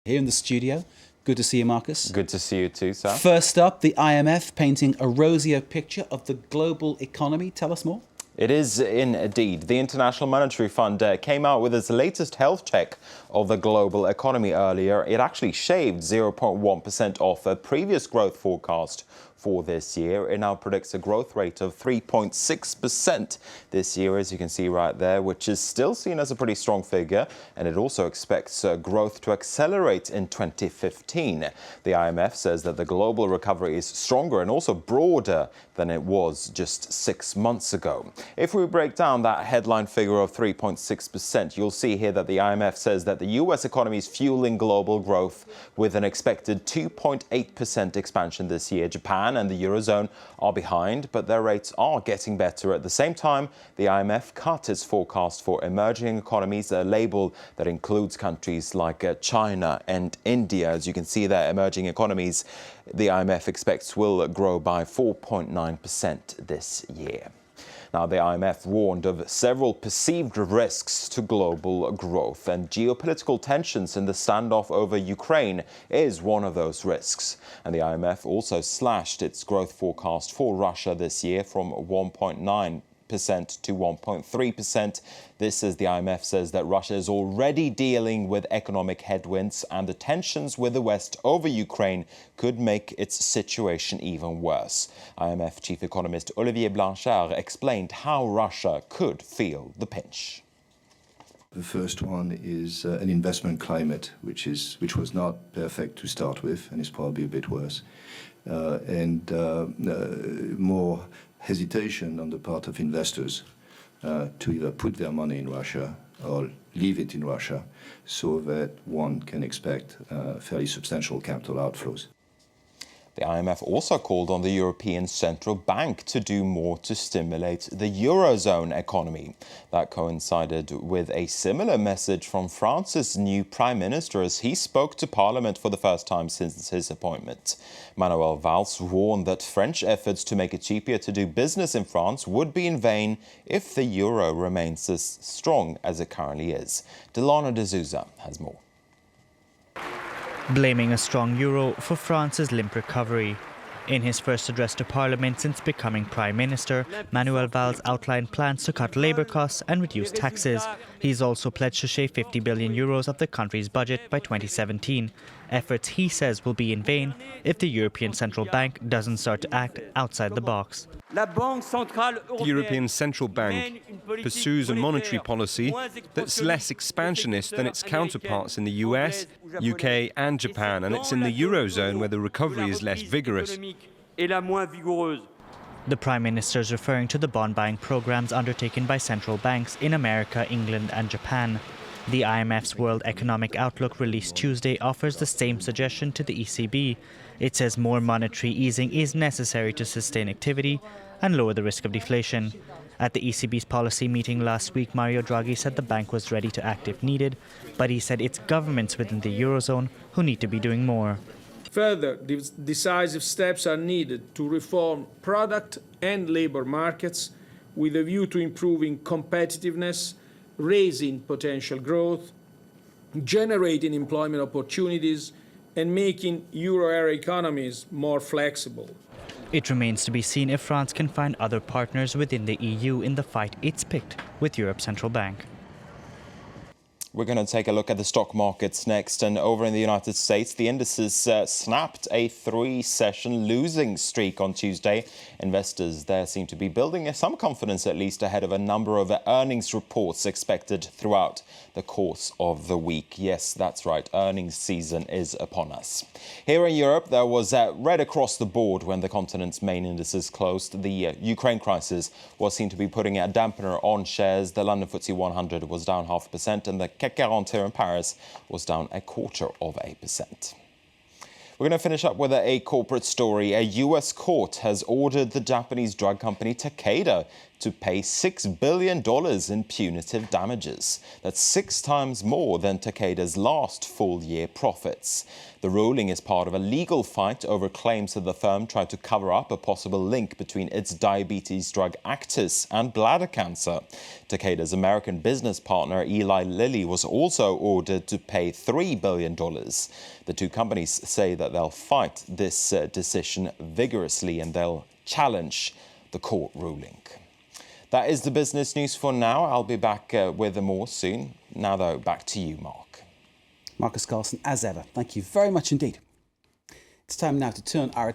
Here in the studio. Good to see you, Marcus. Good to see you too, sir. First up, the IMF painting a rosier picture of the global economy. Tell us more. It is indeed. The International Monetary Fund came out with its latest health check of the global economy earlier. It actually shaved 0.1% off a previous growth forecast for this year. It now predicts a growth rate of 3.6% this year, as you can see right there, which is still seen as a pretty strong figure. And it also expects growth to accelerate in 2015. The IMF says that the global recovery is stronger and also broader than it was just 6 months ago. If we break down that headline figure of 3.6%, you'll see here that the IMF says that the US economy is fueling global growth with an expected 2.8% expansion this year. Japan and the Eurozone are behind, but their rates are getting better. At the same time, the IMF cut its forecast for emerging economies, a label that includes countries like China and India. As you can see there, emerging economies, the IMF expects will grow by 4.9% this year. Now, the IMF warned of several perceived risks to global growth, and geopolitical tensions in the standoff over Ukraine is one of those risks. And the IMF also slashed its growth forecast for Russia this year from 1.9% to 1.3%. This, as the IMF says, that Russia is already dealing with economic headwinds, and the tensions with the West over Ukraine could make its situation even worse. IMF chief economist Olivier Blanchard explained how Russia could feel the pinch. The first one is an investment climate, which was not perfect to start with, and is probably a bit worse, and more hesitation on the part of investors to either put their money in Russia or leave it in Russia, so that one can expect fairly substantial capital outflows. The IMF also called on the European Central Bank to do more to stimulate the Eurozone economy. That coincided with a similar message from France's new Prime Minister as he spoke to Parliament for the first time since his appointment. Manuel Valls warned that French efforts to make it cheaper to do business in France would be in vain if the euro remains as strong as it currently is. Delano de Souza has more. Blaming a strong euro for France's limp recovery. In his first address to Parliament since becoming Prime Minister, Manuel Valls outlined plans to cut labour costs and reduce taxes. He's also pledged to shave 50 billion euros of the country's budget by 2017. Efforts he says will be in vain if the European Central Bank doesn't start to act outside the box. The European Central Bank pursues a monetary policy that's less expansionist than its counterparts in the US, UK and Japan, and it's in the Eurozone where the recovery is less vigorous. The Prime Minister is referring to the bond-buying programs undertaken by central banks in America, England and Japan. The IMF's World Economic Outlook released Tuesday offers the same suggestion to the ECB. It says more monetary easing is necessary to sustain activity and lower the risk of deflation. At the ECB's policy meeting last week, Mario Draghi said the bank was ready to act if needed, but he said it's governments within the Eurozone who need to be doing more. Further, decisive steps are needed to reform product and labour markets with a view to improving competitiveness, raising potential growth, generating employment opportunities, and making euro area economies more flexible. It remains to be seen if France can find other partners within the EU in the fight it's picked with Europe's central bank. We're going to take a look at the stock markets next. And over in the United States, the indices snapped a 3-session losing streak on Tuesday. Investors there seem to be building some confidence, at least ahead of a number of earnings reports expected throughout the course of the week. Yes, that's right. Earnings season is upon us. Here in Europe, there was red across the board when the continent's main indices closed. The Ukraine crisis was seen to be putting a dampener on shares. The London FTSE 100 was down 0.5%, and the CAC 40 here in Paris was down 0.25%. We're going to finish up with a corporate story. A U.S. court has ordered the Japanese drug company Takeda to pay $6 billion in punitive damages. That's 6 times more than Takeda's last full-year profits. The ruling is part of a legal fight over claims that the firm tried to cover up a possible link between its diabetes drug Actis and bladder cancer. Takeda's American business partner Eli Lilly was also ordered to pay $3 billion. The two companies say that they'll fight this decision vigorously and they'll challenge the court ruling. That is the business news for now. I'll be back with more soon. Now, though, back to you, Mark. Marcus Carlson, as ever, thank you very much indeed. It's time now to turn our